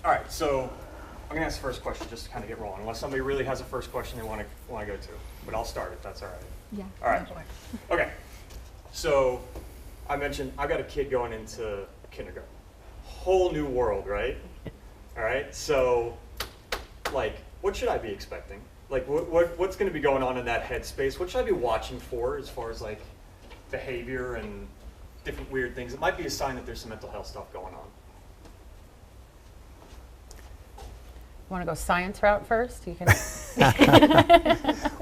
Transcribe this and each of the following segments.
All right, so I'm gonna ask the first question just to kind of get rolling, unless somebody really has a first question they want to go to. But I'll start if that's all right. Yeah. All right. Okay. So I mentioned I've got a kid going into kindergarten. Whole new world, right? All right. So, like, what should I be expecting? Like, what's going to be going on in that headspace? What should I be watching for as far as like behavior and different weird things? It might be a sign that there's some mental health stuff going on. Want to go science route first? You can.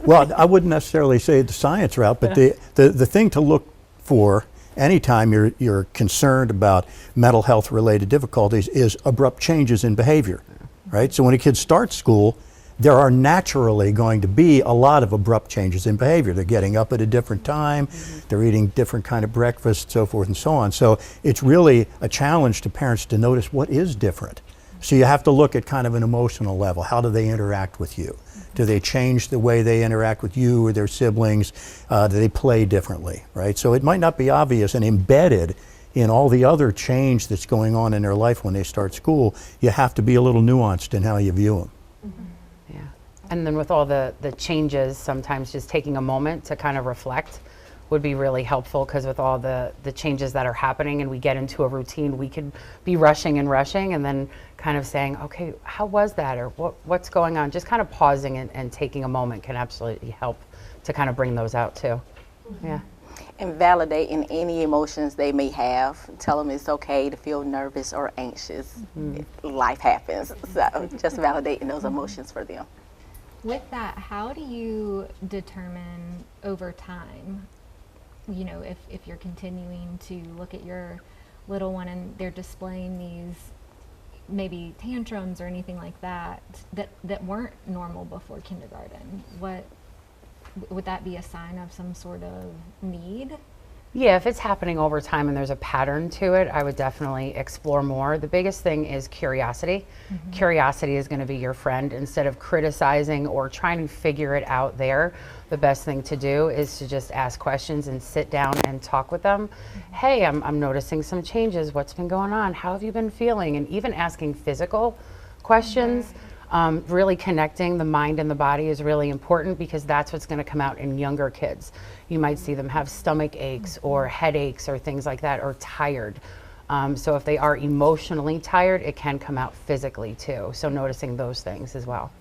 Well, I wouldn't necessarily say the science route, but the thing to look for anytime you're concerned about mental health related difficulties is abrupt changes in behavior, right? So when a kid starts school, there are naturally going to be a lot of abrupt changes in behavior. They're getting up at a different time, they're eating different kind of breakfast, so forth and so on. So it's really a challenge to parents to notice what is different. So you have to look at kind of an emotional level. How do they interact with you? Do they change the way they interact with you or their siblings? Do they play differently, right? So it might not be obvious, and embedded in all the other change that's going on in their life when they start school, you have to be a little nuanced in how you view them. Yeah. And then with all the changes, sometimes just taking a moment to kind of reflect would be really helpful, because with all the changes that are happening and we get into a routine, we could be rushing and then kind of saying, okay, how was that, or what's going on? Just kind of pausing and taking a moment can absolutely help to kind of bring those out too. Yeah. And validating any emotions they may have. Tell them it's okay to feel nervous or anxious. Life happens. So just validating those emotions for them. With that, how do you determine over time, you know, if you're continuing to look at your little one and they're displaying these maybe tantrums or anything like that weren't normal before kindergarten? What would that be a sign of some sort of need? Yeah, if it's happening over time and there's a pattern to it, I would definitely explore more. The biggest thing is curiosity. Curiosity is going to be your friend. Instead of criticizing or trying to figure it out there, the best thing to do is to just ask questions and sit down and talk with them. Hey, I'm noticing some changes. What's been going on? How have you been feeling? And even asking physical questions. Really connecting the mind and the body is really important, because that's what's going to come out in younger kids. You might see them have stomach aches or headaches or things like that, or tired. So if they are emotionally tired, it can come out physically too. So noticing those things as well.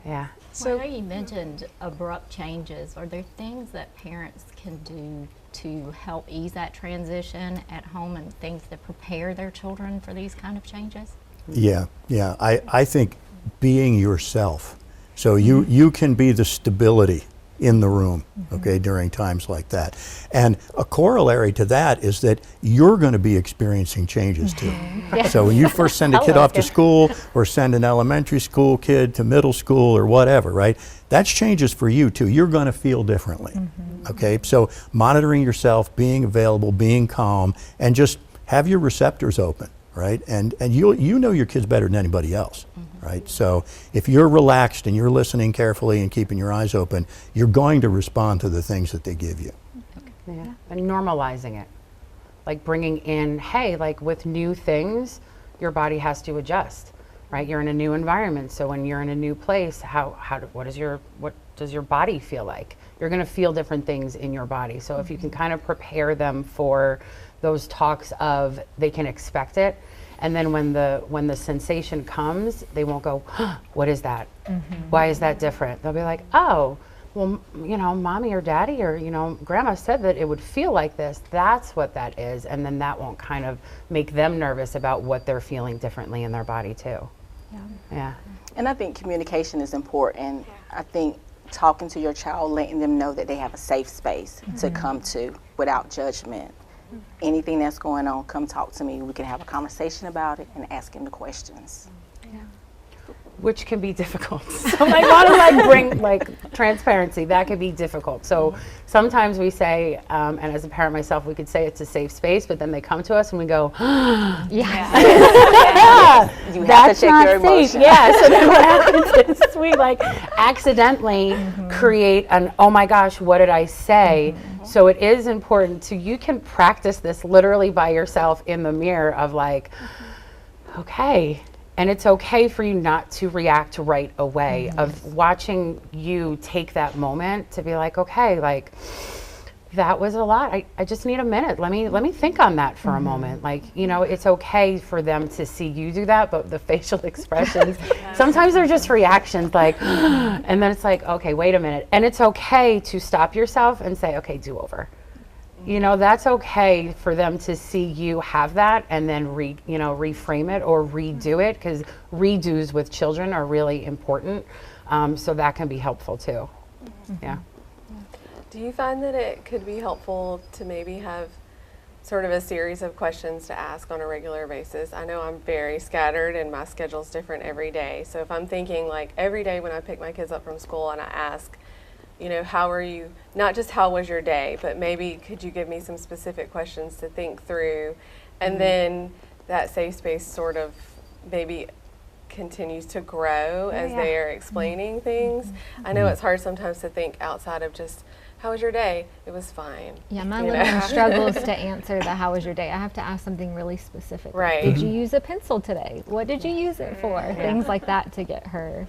Yeah. So I know you mentioned abrupt changes. Are there things that parents can do to help ease that transition at home, and things that prepare their children for these kind of changes? Yeah. I think being yourself. So you can be the stability in the room, okay, during times like that. And a corollary to that is that you're going to be experiencing changes too. So when you first send a kid off to school, or send an elementary school kid to middle school or whatever, right? That's changes for you too. You're going to feel differently, okay? So monitoring yourself, being available, being calm, and just have your receptors open, right? And you know your kids better than anybody else. Right? So if you're relaxed and you're listening carefully and keeping your eyes open, you're going to respond to the things that they give you. Yeah. And normalizing it. Like bringing in, hey, like with new things, your body has to adjust, right? You're in a new environment. So when you're in a new place, what does your body feel like? You're going to feel different things in your body. So if you can kind of prepare them for those talks of they can expect it. And then when the sensation comes, they won't go, what is that? Why is that different? They'll be like, oh, well, you know, mommy or daddy or, you know, grandma said that it would feel like this. That's what that is. And then that won't kind of make them nervous about what they're feeling differently in their body too. Yeah. And I think communication is important. I think talking to your child, letting them know that they have a safe space to come to without judgment. Anything that's going on, come talk to me. We can have a conversation about it and ask him the questions. Which can be difficult. So I want to bring transparency. That can be difficult. So sometimes we say, and as a parent myself, we could say it's a safe space, but then they come to us and we go, You have that's to check not your safe. emotions. Yeah. So then what happens is we accidentally create an, oh my gosh, what did I say? So it is important you can practice this literally by yourself in the mirror of okay. And it's okay for you not to react right away, of watching you take that moment to be like, okay, like, that was a lot. I just need a minute. Let me think on that for a moment. Like, you know, it's okay for them to see you do that, but the facial expressions, sometimes they're just reactions like, and then it's like, okay, wait a minute. And it's okay to stop yourself and say, okay, do over. You know, that's okay for them to see you have that and then reframe it or redo it, because redos with children are really important. So that can be helpful too. Yeah. Do you find that it could be helpful to maybe have sort of a series of questions to ask on a regular basis? I know I'm very scattered and my schedule's different every day. So if I'm thinking like every day when I pick my kids up from school and I ask, you know, how are you, not just how was your day, but maybe could you give me some specific questions to think through? And then that safe space sort of maybe continues to grow as they are explaining things. I know it's hard sometimes to think outside of just, how was your day? It was fine. Yeah, my You little know? one struggles to answer the how was your day. I have to ask something really specific. like, Right. Did you use a pencil today? What did you use it for? Things like that to get her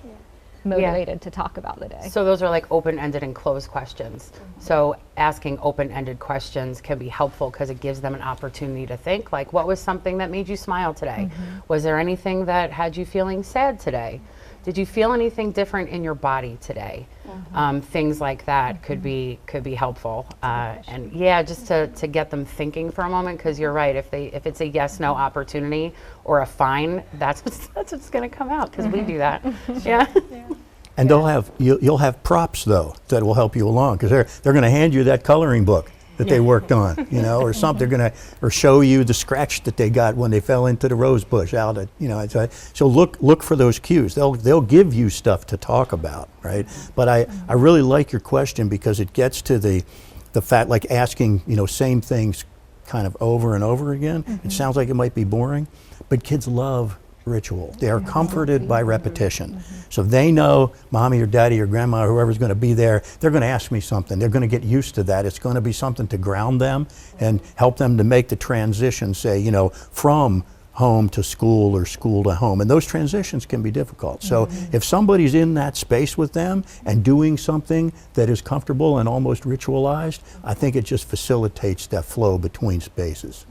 motivated to talk about the day. So those are like open-ended and closed questions. So asking open-ended questions can be helpful because it gives them an opportunity to think, like, what was something that made you smile today? Was there anything that had you feeling sad today? Did you feel anything different in your body today? Things like that could be helpful. And yeah, just to get them thinking for a moment, because you're right. If it's a yes/no opportunity or a fine, that's what's going to come out, because we do that. Yeah. And you'll have props though that will help you along, because they're going to hand you that coloring book that they worked on, you know, or something. They're going to or show you the scratch that they got when they fell into the rose bush out at, you know. So look for those cues. They'll give you stuff to talk about, right? But I really like your question, because it gets to the fact, like asking, you know, same things kind of over and over again. It sounds like it might be boring, but kids love ritual. They are comforted by repetition. So they know mommy or daddy or grandma or whoever's going to be there, they're going to ask me something. They're going to get used to that. It's going to be something to ground them and help them to make the transition, say, you know, from home to school or school to home. And those transitions can be difficult. So if somebody's in that space with them and doing something that is comfortable and almost ritualized, I think it just facilitates that flow between spaces.